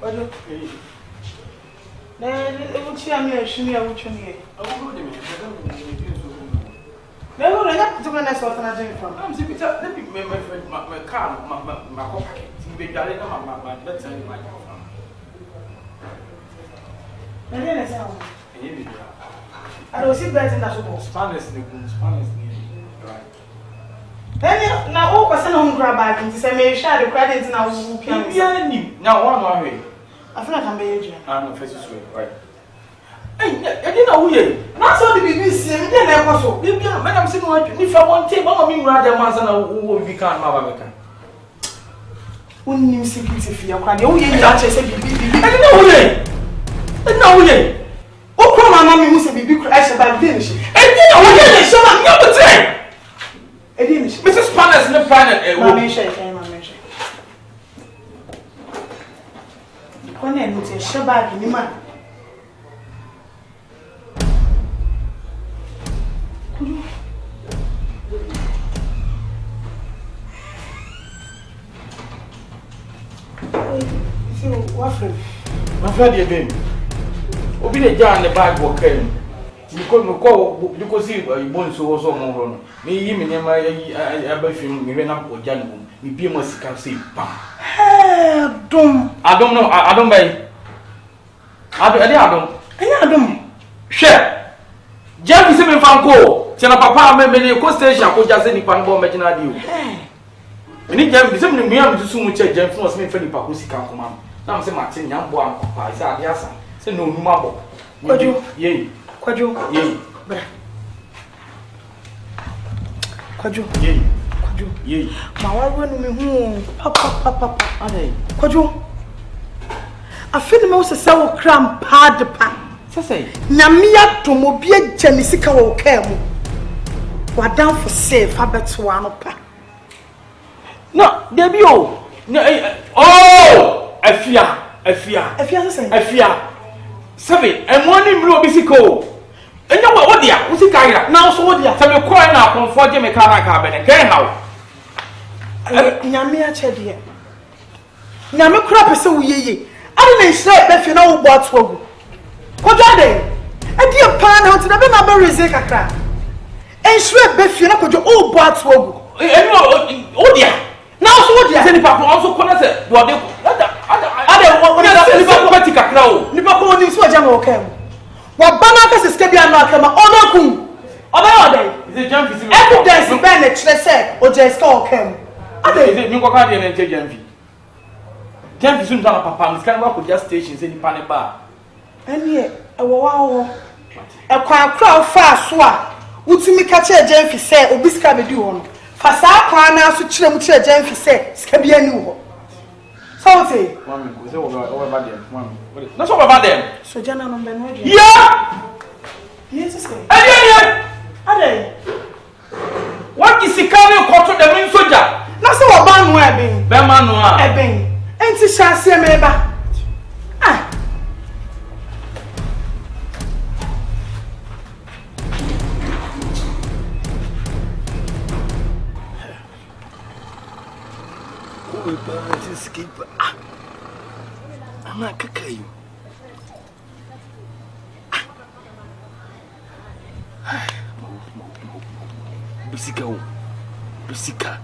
What do you? Then which I mean, she knew which one here. Never let to when I saw another from. I'm sick. Let me my car, my pocket. Be darling, my let's say my car. And then I said, I don't see better than Spanish, Spanish. Then now all person on grab back and say, may share the credit now. Now, one way. I feel like I'm being I'm not face right. Hey, I didn't know who not so the BBC, then I was so. Madam, sitting if I want to take one of me rather once and who will become Mavaka. Who knew security for your crying? Oh, yeah, I said, I didn't know who no, yeah. Oh, come on, mammy, who said, be crash about finish. And you know, we show up your time. Mrs. Spanners, no planet, mammy, shake, mammy, shake. When I need to show back in the man. What friend? My friend, you're doing. Obi the jar in the bag will come. You could see a bone so was on more. Me, him, and my film, we went up for Janum. We be must can see. I don't know. I don't buy. I don't. Share. Jack is even found go. Tell Papa, maybe a station could just any panbo making you. And it can be something we have to soon check James was made for the Papusi can come. Now, say Martin, young boy, I said, yes, say no marble. Quadru, yea, quadru, yea, quadru, yea, quadru, yea. My wife went home, papa, quadru. I feel the most sour cram pad the pan. Say, Namia to Mobia Jenisica will care. What down for safe, I bet one up. No, there be oh, I fear. Seven, and one in blue bisico. And you know what, dear? Who's the guy now? So, what dear? Tell me, crying out on 40 mechanic cabin and get how. Namia Chedia. Namma crap is so ye. I didn't say if you know what's wrong. What are they? A dear pan out to the Bama Rizeka crap. And sweat Biff, you know, could you all what's wrong? Oh, dear. Now, so what dear? Papa also connected. What they Liverpool is what Jam came. What Banaka is Kabian Nakama, Onakum, Oda, is a jump. Every day, the bandage, let's say, or just call came. I think you got and take Jamfi. Jamfi soon down Papa, can work with just stations in the Panic Bar. And yet, a wow, a crowd fast swap. Would you make a chair, Jamfi said, or Biscabi do on? Fasa Kwana, so Chilmucha Jamfi said, Scabian. Salty. Not so about them. So, Jana, yeah. Yes, are they? What is the kind of culture the main soldier? Not so about webbing. Bemanoa, Ebbing. Ain't it chassis, maybe? Ah. Who will burn to skip? I'm not cooking. Bisika.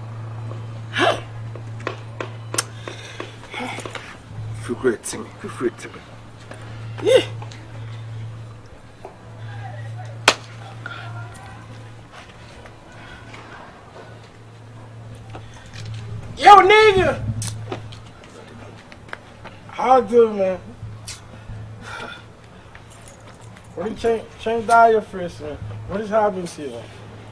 Feel great to me. Yeah. Yo, nigga. How do, man? What did you change diet first, man? What is happening to you, man?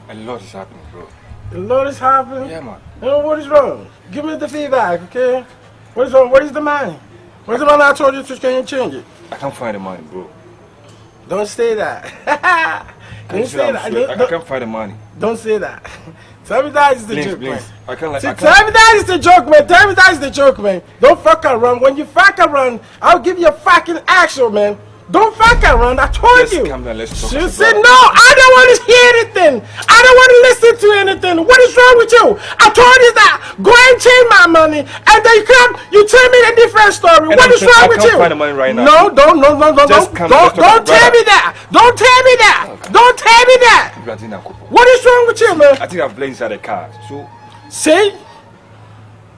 A lot is happening, bro. A lot is happening? Yeah, man. You know, what is wrong? Give me the feedback, okay? What is wrong? What is the money? What is the money I told you to change it? I can't find the money, bro. Don't say that. Don't say that. I can't find the money. Don't say that. Tell me that is the joke, man. I can't like. Tell me that is the joke, man. Tell me that is the joke, man. Don't fuck around. When you fuck around, I'll give you a fucking action, man. Don't fuck around. I told you. Calm down. Let's talk. She said, no, I don't want to hear anything. I don't want to listen to anything, money. What is wrong with you? I told you that. Go and change my money, and then you tell me a different story. And what is wrong with you? I can't find the money right now. No, don't tell me that. Don't tell me that. Okay. Don't tell me that. What is wrong with you, man? I think I've played inside the car. So, see,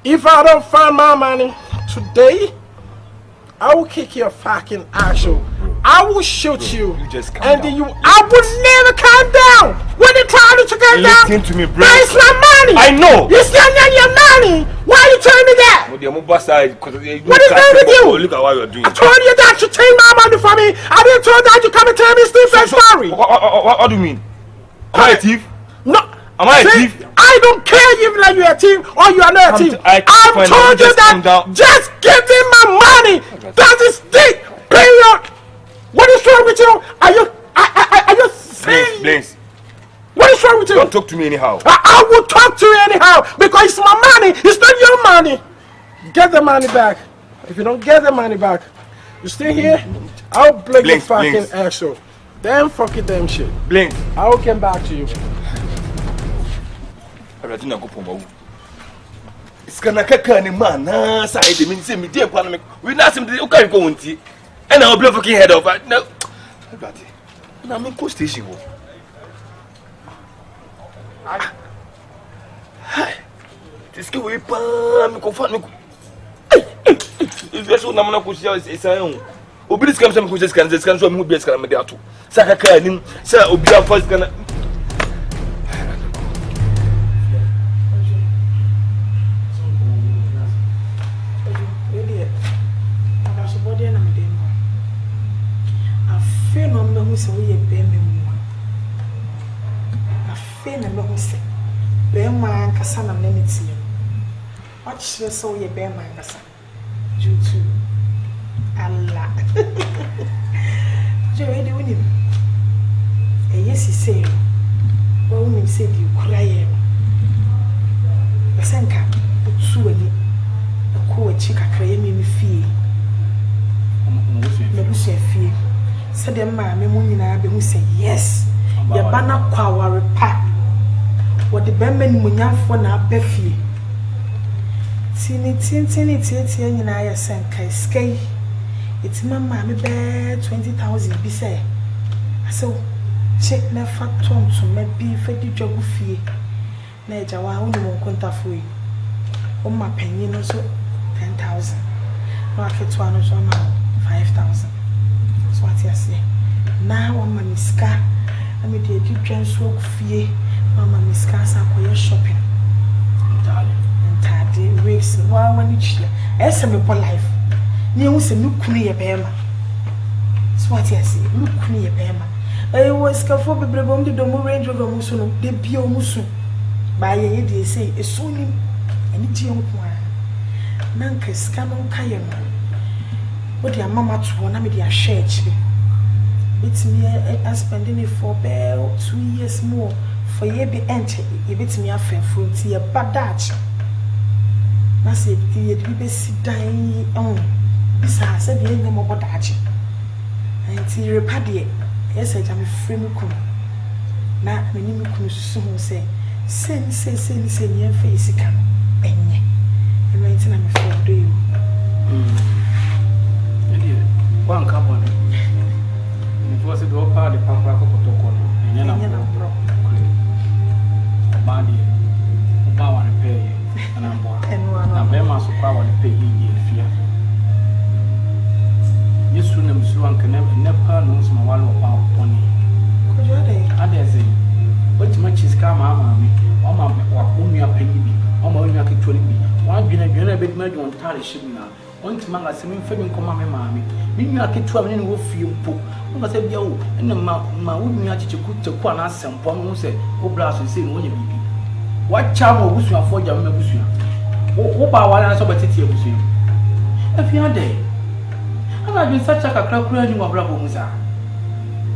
if I don't find my money today, I will kick your fucking ass. I will shoot you. You just calm and down. then I would never calm down. When you try to calm down, listen to me, bro. that is my money. I know. It's not your money. Why are you telling me that? What is wrong with you? Look at what you're doing. I told you that you take my money for me. I didn't tell that you come and tell me Stephen's story. What do you mean? Am I a thief? No. Am I a thief? I don't care if like you're a thief or you are not a thief. I've told you that. Just give me my money. That is it. Period. What is wrong with you? Are you saying? Blaze. What is wrong with you? Don't talk to me anyhow. I will talk to you anyhow because it's my money. It's not your money. Get the money back. If you don't get the money back, you stay here. I'll break your fucking ass off. Damn fucking damn shit. Blink. I will come back to you. It's gonna kaka ni man na side me say me dey kwa me we na sim dey o kan go unti and I'll blow fucking head off no buddy na me go station wo hi this guy we pa me ko fa me if you na me ko sia say obi dis kam say me ko just kan so me hu bi kan me dey ato saka kaka ni say obi a first kan so we be me mo afi na me ho se be man kasa na me tie o chire so we be man kasa jutu Allah je we de woni yesi say o woni say di kura ye esenka otu ani ko achi kakra ye me fie me bu se fie said the man me nyina be hu say yes ya bana kwa ware pa what the bembe ni munyafo na abafie tini nyina ya senka skai iti mama me be 20,000 bi say so check na faton to me bi fedi dwagu fie na eja wa hu ni mo kontafo yi o ma panyi no so 10,000 no aketo ano so na 5,000 what you say now mama miska am dey do transfer fie mama miska sa koye shopping ntade weeks wa wani chile ese me for life ni hu se me kunu ye bema so what you say me kunu ye bema was kafo bebre bom de do Range Rover musu no de bio musu ba ye dey say eso ni ani tie nko a na nka ska no kaye no what your mama to na me dey share chi it's me I spending it for about 2 years more for ye be enter e bit me afa fruit ye badach na say ye be sit dan on bisa say dey no mo badach anti repade yes I am free me kum na me ni me kum susu ho say sen ye face kan enye e right na me for do you one carbon. It was a drop out the papa protocol. And then body, power repair, and I'm born. And very much power to pay ye fear. This soon I'm so never knows my one of our pony. I dare say, what much is come, mammy, or my only a penny, or my only a 20 me. One been a bit made on Tally ship now. One to man, I say, me come, mammy. Me I get 12 and will feel poor. I said, yo, and the my would me to cook to one as some pomp who said, oh, blast and say, when you be. What charm was you for your membership? Oh, about what I saw about it here with you. If you are there, and I've been such a crack running of Bravo Musa.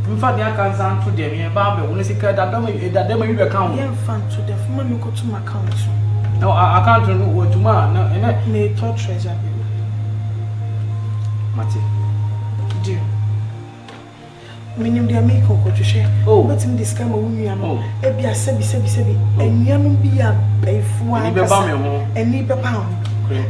In fact, I can't sound to them here, Barbie, when they say that they may account. Yeah, fun to the woman go to my account. No, I can't know what tomorrow, and that may touch treasure. Matty. Minim dia make ko twehwe. Oh, betim discount ma wunua no. E bia sebi. Enua no bi ya baifu an. Ni be ba me ho. Eni be pa ho.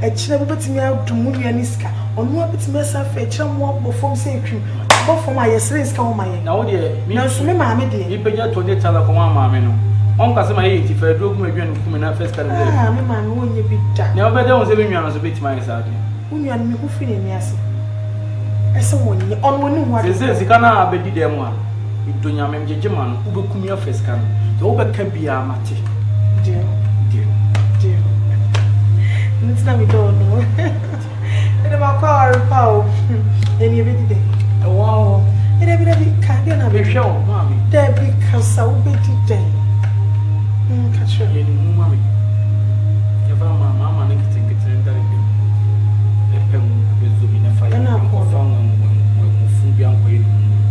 E kire betim ya dum wunua ni ska. Onu abetim asa fa e kire mo abofom se etwim. Abofom aye sres ka wo maye. Na wo de na so me maame de. Ni penya to de tala ko maame no. On ka se ma ye ti fa do gu ma dwan ku na first card. Ah, me maame wo nye bi da. Na obede won se be nua no so betim aye sa de. Wunua no me ku fi ni ase. Ese woni on woni ho ade. Se sika na abedi dem a. Idonya mem jejeman ubekum ya first card. So obeka bia mate. Dear. It's not me don't know. And my car power. Any every day. Wow. And every can't get a show, mommy. There because I will be today. Catch your mommy. Your mamma and take it and that again. The pen will be in a fire. And I'm found when food young way.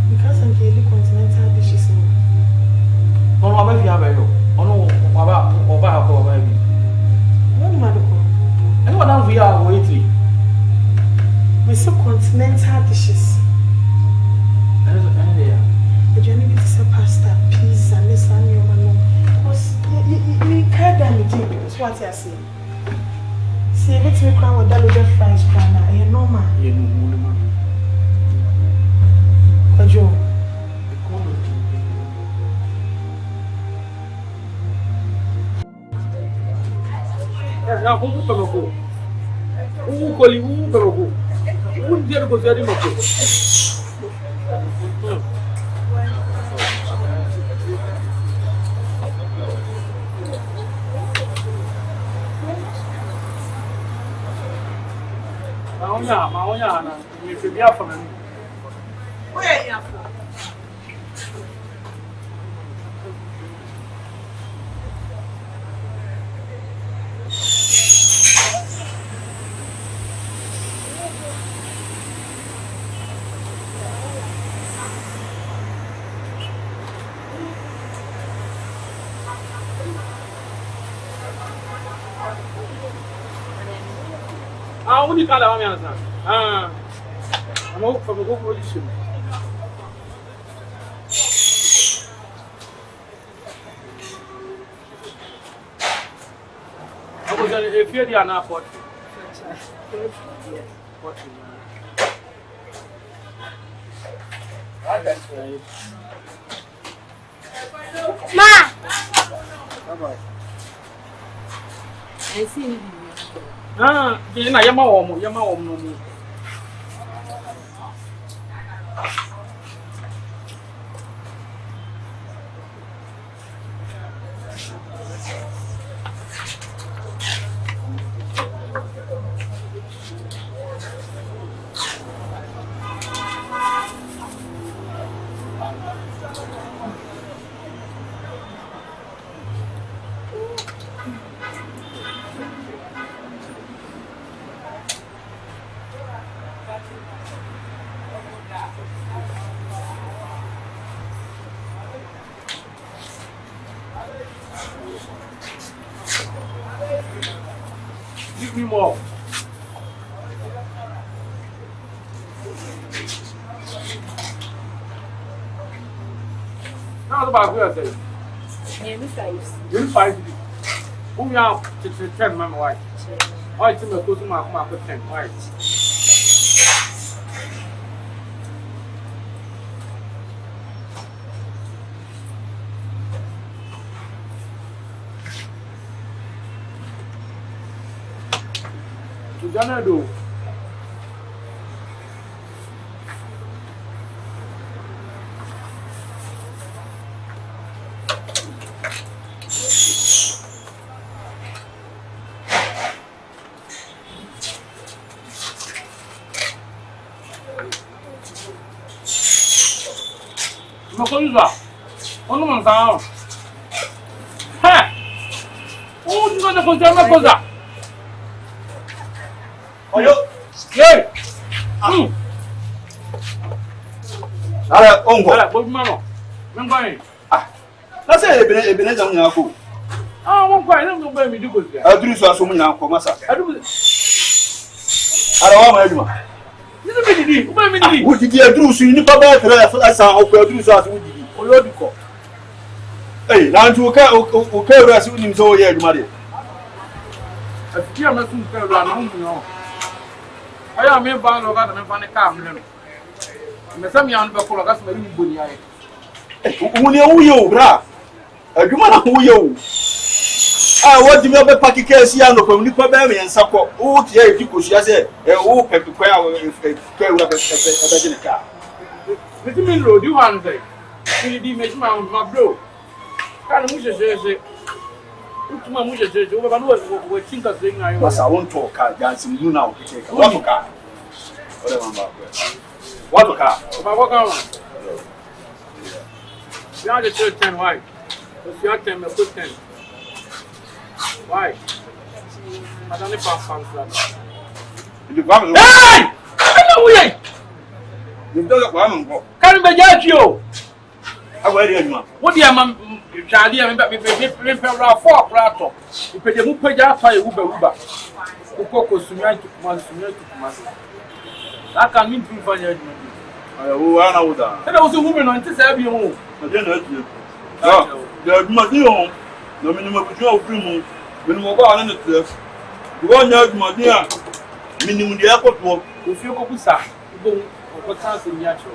Because I'm the continental dishes. Oh, I bet you have a look. Oh, no, about baby. No, matter. And what we are waiting. We saw continental dishes. The journey is a pasta, pizza, lasagna, because you can't damage it. That's what I say. See, let's make one with that little French grandma. You know, man. You know, man. Joe. Now, who will go? Who call you? Who will go? Who dare go there? Maonya, you should be up for me. Where are you from? Only color, I'm out from a good position. I was a fear the airport. Ma! I see you. Ah, na yama omo no mu. Give me more. Now about where I say? Yeah, me five. You 5. Who you are to 10, my wife? I think I go to my 10, right? Gonna do. Mà có gì vậy? Có nó làm sao? Ha! Ô, chúng ta đã có chơi mà có gì? Oyo. Ye. Ara ongo. Ala, bobi mano. Ngbai. Ah. Na say ebene jam nya ko. Ah, won kwai na ngbai mi dugo ya. Aduru so aso mu nya ko masa. Adu. Ara wa ma eduma. What did you do? So you need to buy a sound of your dreams as we did. Hey, now to okay, as we didn't so yet, Maria. If you are not going to run, I am a band of other than a car. Some young people are very good. Who you, bra? A woman who you. I want to be a packet case here from Nipa Berry and Sako. Oh, yeah, you could say, oh, Pepe Quail if they carry up a car. What do you mean, road? You want to say? You did make my bro. Can't you say, my music says, over what think of saying I was. I won't talk car dancing you now. What car? What car? What car? You are the third 10 why? Because you are 10, you put 10. Why? I don't know if I'm hey! I know we you don't want can't be judge you. How are you, What do you man? Charlie, I'm back with four prato. You pay the Mupaja fire Uber. Who cocos to me to Commander. That can mean to find your oh, I know that. And I was a woman on this every home. I didn't know. There's my deal. No minimum of your premium. When we go on the cliff, you won't know my dear. Minimum the airport walk. If you go to what can't in Yacho.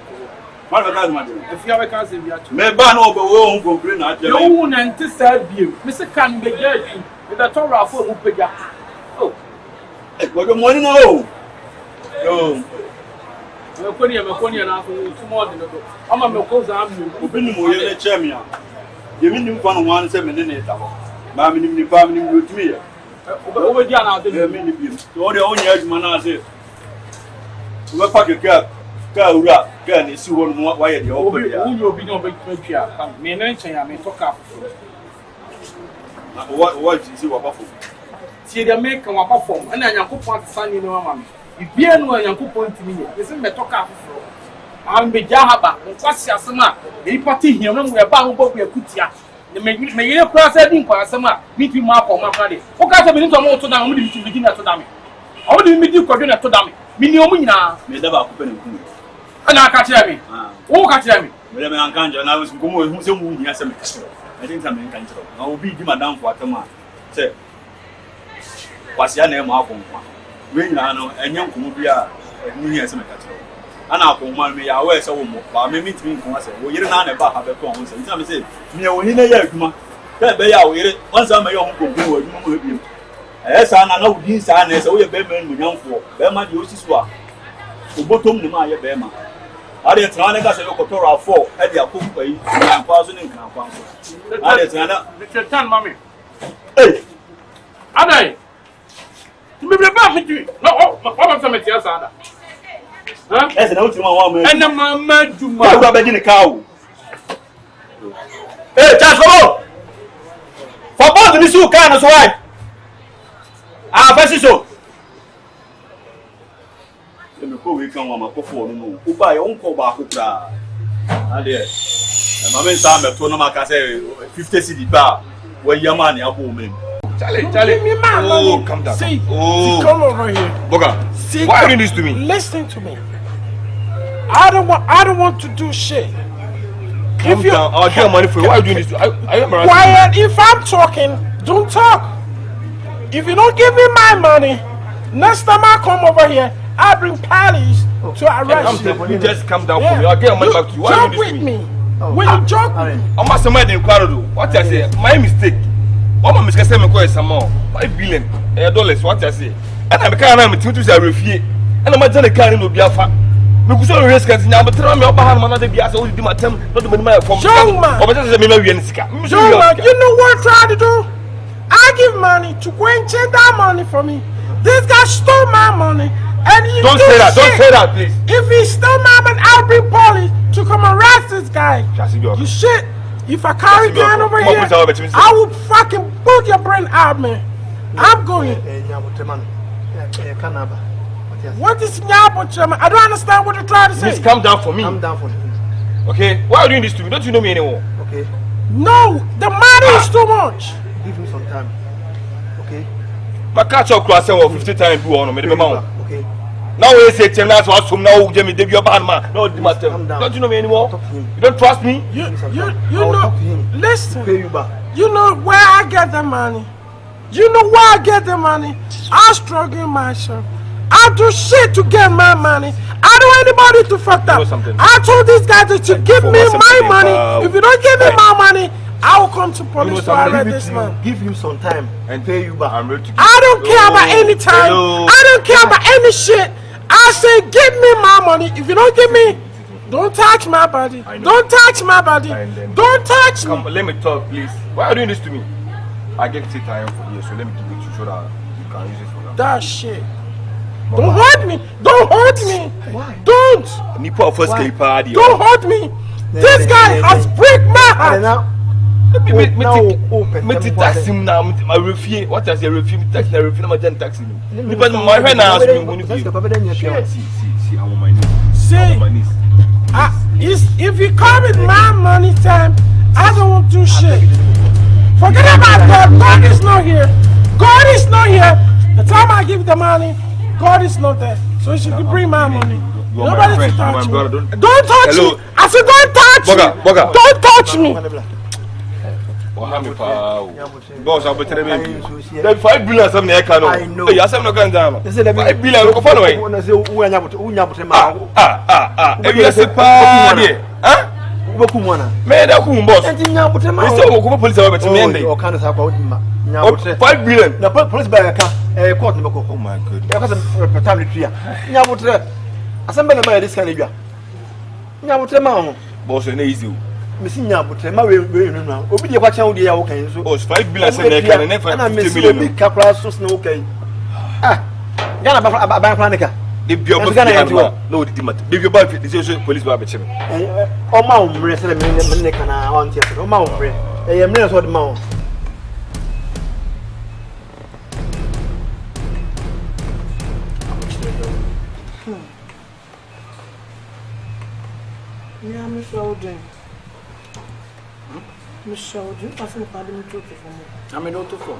If you have a cancer, may ban over won't complain at your own and to serve you. Mr. Can be judging with a Torah for Upaja. Oh, what the money no. No. Maconia, and tomorrow. I'm a Mocosa. Open the champion. You mean you found 1 7 minutes. Mammy, the family with me. Over there now, the minute. So the only edge man I said. We'll pack a cab. Can you see one why you're over here? You'll be no big picture. Me mention, I may talk up. What is your buffalo? See, they make a perform, and I am going to sign you know, mammy. If you know I am going to me, this is me talk up. I'm be Jahaba, what's your summer? The party here, we are bound to be a kutia. The may process in Passama, meet you mark on my body. Who got a minute or more to down to begin at Todami? How do you meet you coordinate to Dami? Minimina, may never open. And I catch me. Who catch me? Madame Ankanjo, and I was going to some yes, I think I'm in control. I will be Madame Fatama. Say, what's your name? When I know a young Kumubia, New Year's control. And I'll come me away so much, but I may meet me from us. You're not about have a conference. And some say, you in a year, that they are with it. Once I'm a young woman with you. Yes, I know these are so we have been young for. Bema uses swap. To bottom the Maya Bema. I didn't try to get a local 4 at the Apple Pay, 9,000 in Council. I didn't tell Mammy. Hey, Ada. You may be back with you. No, what am I telling you? That's an ultimate woman. And the mamma do my bed in a cow. Hey, Jasper! For both of these two kind of wife. Ah, Bassiso. Before we come on my performance, who buy your own call back with that. And yes, and my main time at Tonamaka say 50 city bar where your money are booming. Charlie, me man. Oh, come down. See, come over here. Boga, see, why are you doing this to me? Listen to me. I don't want to do shit. Calm down. I'll get money for you. Why are you doing this? I am quiet. If I'm talking, don't talk. If you don't give me my money, next time I come over here, I bring police to arrest you. You just calm down for me. I'll get money back to you. Why are you doing this to me? When you joke with me. I'm not somebody in Quarrel. What I say? My mistake. What my mistake? I'm going to some more. $5 billion dollars. What I say? And I'm going to refuse. And I'm going to carry no biafa. Because I'm risking now, but tell me about how to be as old as my time. Not the minimum from Young man, you know what I'm trying to do? I give money to go and take that money from me. This guy stole my money. And he don't say that. Don't say that, please. If he stole my money, I'll bring police to come arrest this guy. You shit. If I carry gun over here, I will fucking book your brain out, man. I'm going. What is Nyabo Chama? I don't understand what you're trying to say. Please calm down for me. Calm down for me. Okay? Why are you doing this to me? Don't you know me anymore? Okay. No, the money is too much. Give me some time. Okay? My catch up class 50 times. Okay. Now we say that's what some now Jimmy did your band man. No, don't you know me anymore? You don't trust me? You know, listen. You know where I get the money. You know where I get the money. I struggle myself. I do shit to get my money. I don't want anybody to fuck up. I told these guys that you give me my money. If you don't give me my money, I will come to police to arrest this man. Give you some time and pay you back. I don't care about any time. I don't care about any shit. I say give me my money. If you don't give me, don't touch my body. Don't touch my body. Don't touch me. Come, let me talk, please. Why are you doing this to me? I get time for you, so let me give it to you so that you can use it for that. That shit. Don't hurt me. Don't hurt me. Why? Don't. Don't hurt me. This guy has break my heart. Taxi now. My refuse. What does your refuse? Taxi. I refuse. I'm taxi. Because my friend now has been going to see. I'm on my knees. See, if you come with my money time, I don't want to do shit. Forget about God. God is not here. God is not here. The time I give the money, God is not there. So you should bring my money. Nobody should touch me. Don't touch me. I said don't touch me. Don't touch me. Boss, I'll be telling you. Then 5 billion something I can know. I know. You have no can down. 5 billion look for away. If you are party, huh? Man, that cool boss. We saw what police are better than or kind of 5 billion. The police by a court. Oh my goodness. Because of paternity. Nyabutre. Assemble by this kind of year. Nyabutre, boss, and easy. Missing Nyabutre, my way now. Obi, what you do, okay. Oh, 5 billion, and I'm missing big capra, so okay. Ah, Gana Bampanica. If you're going to know the matter, if you buy the police barbecue. Oh, Mount Bresson, and I want you to Mount Bresson. I am never what Mount. Yeah, Miss Oden. Miss Oden, I think I didn't talk to me. I'm a daughter for.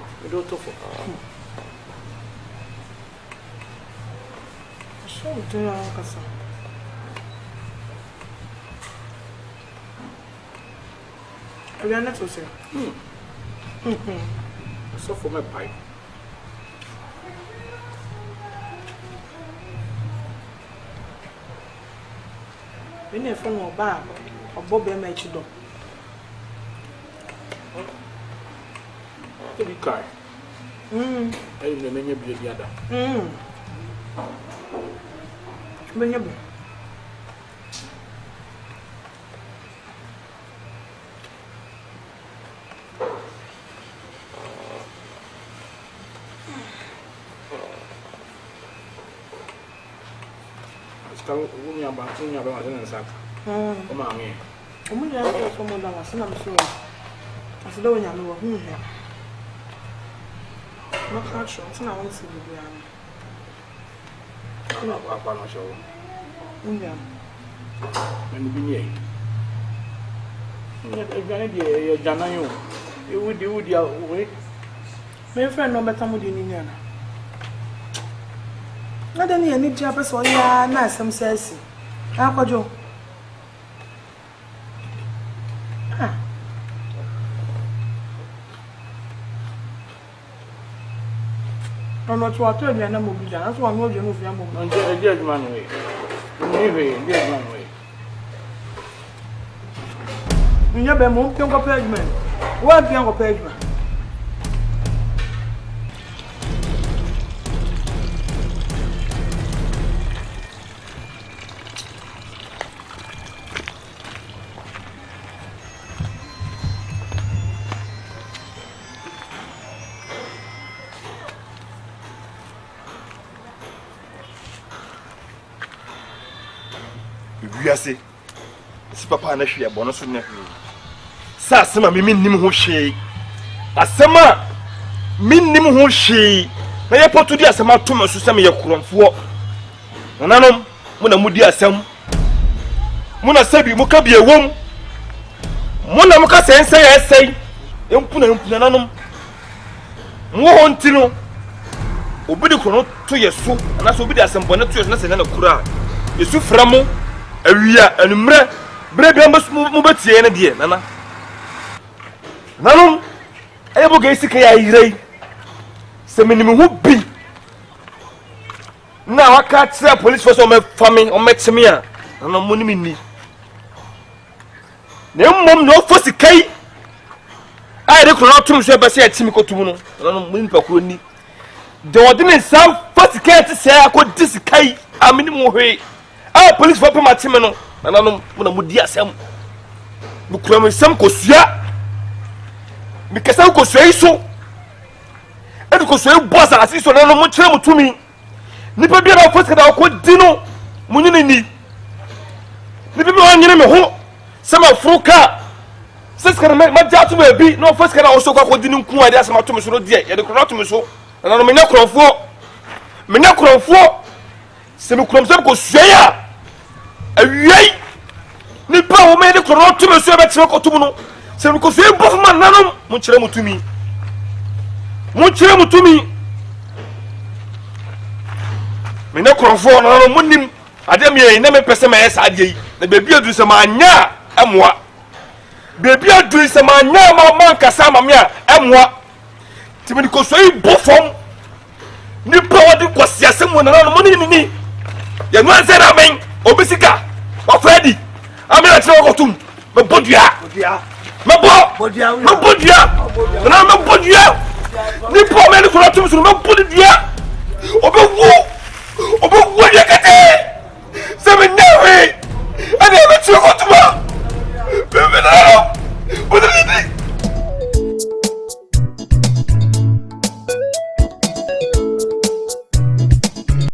So, do you are not so say. So for my pipe. When you phone or bar or Bobby make you do. To be kind. I didn't mean you be the other. When you be. Woman about to have a sack. Oh, mammy. Woman, I have someone that was not sure. I said, oh, you know who here. Not hard short, and I want to see the I'm not sure. Yeah. And the being if you're Jana, you would do your way. My friend, no better would you need. I don't need any job as well. Yeah, nice. Some says, how could you? I'm not sure I told you. I'm not moving. That's why I'm not going to move. I'm dead man way. Dead man way. You never moved to a pavement. What young pavement? Wiase si papa na hwe ebo no so ne sa asema me minnim ho hwe asema minnim ho hwe na ye potu di asema to me so se me ye kromfo nanom mo na mudi asem mo na sabi mo ka bi ewom mo na mo ka sense ye sei empuna nanom mo ho ntino obi de krono to yesu na so bi da sembone to yesu na se na kura yesu framo awia anumre bre bia mo betie ne de nana nanom ebo ga isika ya yirei se minimu hu bi na waka tira police force o me fami o metime a nana mo ni minni ne mmom no fosi kai ai de kro tum so be se atimi kotum no nana mo nipa kro ni de ordinance sam fosi kai ti se akodi sikai amini mo hwe a police for pema time no nana no na mo di asem mo kro me sam kosua mi kesa kosua iso e kosua boss asiso nana mo kire mo tumi nipa bia na fosi kada ko di no mo nyini ni nipa bi wanyene me ho sama fruka siskara ma jatu be bi no fosi kada o so kwa ko di nku ade asema to me so de ye de kro to me so nana no me nya krofo se me krom se ko suya awiei ni pa wo me de kro to me so be tire ko tum no se me ko suya bof man nanom mo kire mutumi me na krofo nana mo nim ade me na me pese me esa ade yi na bebi adu se ma anya amoa bebi adu se ma anya ma man kasa ma me a amoa ti me ko suya bofom ni pa wadi kwasia se mo nana mo ni ya no anse na men obisika wa fredi amira tire ko tum me bodua me bodua na me bodua ni pa me ni ko tum so me bodua